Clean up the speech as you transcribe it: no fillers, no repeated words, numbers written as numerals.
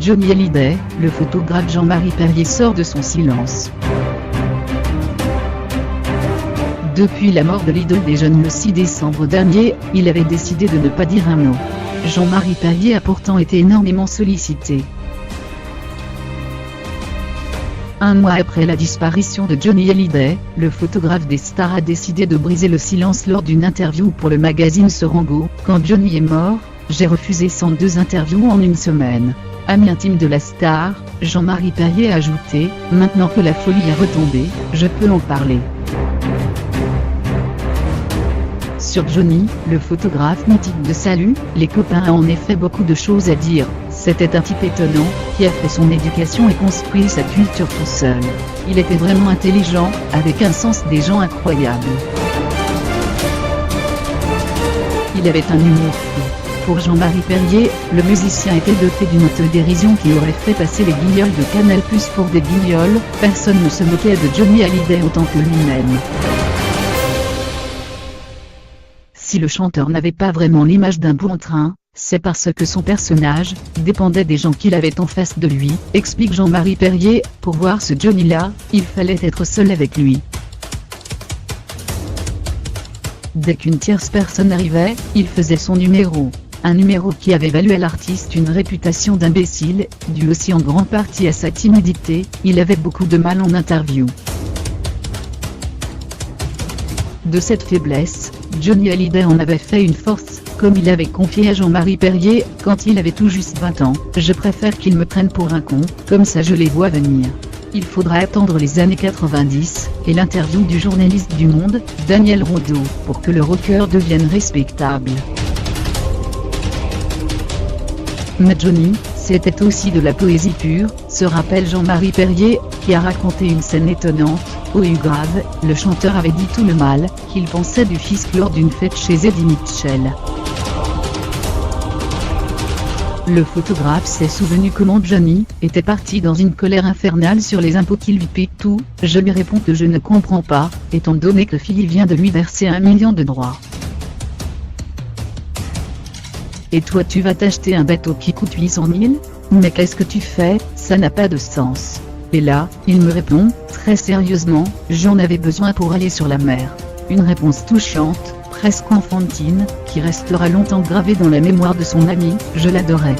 Johnny Hallyday, le photographe Jean-Marie Perrier sort de son silence. Depuis la mort de l'idole des jeunes le 6 décembre dernier, il avait décidé de ne pas dire un mot. Jean-Marie Perrier a pourtant été énormément sollicité. Un mois après la disparition de Johnny Hallyday, le photographe des stars a décidé de briser le silence lors d'une interview pour le magazine Serango. Quand Johnny est mort, j'ai refusé 102 interviews en une semaine. Ami intime de la star, Jean-Marie Perrier a ajouté, maintenant que la folie est retombée, je peux en parler. Sur Johnny, le photographe mythique de Salut, les copains a en effet beaucoup de choses à dire. C'était un type étonnant, qui a fait son éducation et construit sa culture tout seul. Il était vraiment intelligent, avec un sens des gens incroyable. Il avait un humour fou. Pour Jean-Marie Perrier, le musicien était doté d'une autodérision qui aurait fait passer les guignols de Canal+ pour des guignols. Personne ne se moquait de Johnny Hallyday autant que lui-même. Si le chanteur n'avait pas vraiment l'image d'un bon train, c'est parce que son personnage dépendait des gens qu'il avait en face de lui, explique Jean-Marie Perrier. Pour voir ce Johnny-là, il fallait être seul avec lui. Dès qu'une tierce personne arrivait, il faisait son numéro. Un numéro qui avait valu à l'artiste une réputation d'imbécile, due aussi en grande partie à sa timidité. Il avait beaucoup de mal en interview. De cette faiblesse, Johnny Hallyday en avait fait une force, comme il avait confié à Jean-Marie Perrier, quand il avait tout juste 20 ans. Je préfère qu'ils me prennent pour un con, comme ça je les vois venir. Il faudra attendre les années 90, et l'interview du journaliste du Monde, Daniel Rodeau, pour que le rocker devienne respectable. Mais Johnny, c'était aussi de la poésie pure, se rappelle Jean-Marie Perrier, qui a raconté une scène étonnante. Au grave, le chanteur avait dit tout le mal qu'il pensait du fisc lors d'une fête chez Eddie Mitchell. Le photographe s'est souvenu comment Johnny était parti dans une colère infernale sur les impôts qui lui paient tout. Je lui réponds que je ne comprends pas, étant donné que Philly vient de lui verser 1 million de droits. Et toi tu vas t'acheter un bateau qui coûte 800 000 ? Mais qu'est-ce que tu fais ? Ça n'a pas de sens. Et là, il me répond, très sérieusement, j'en avais besoin pour aller sur la mer. Une réponse touchante, presque enfantine, qui restera longtemps gravée dans la mémoire de son ami. Je l'adorais.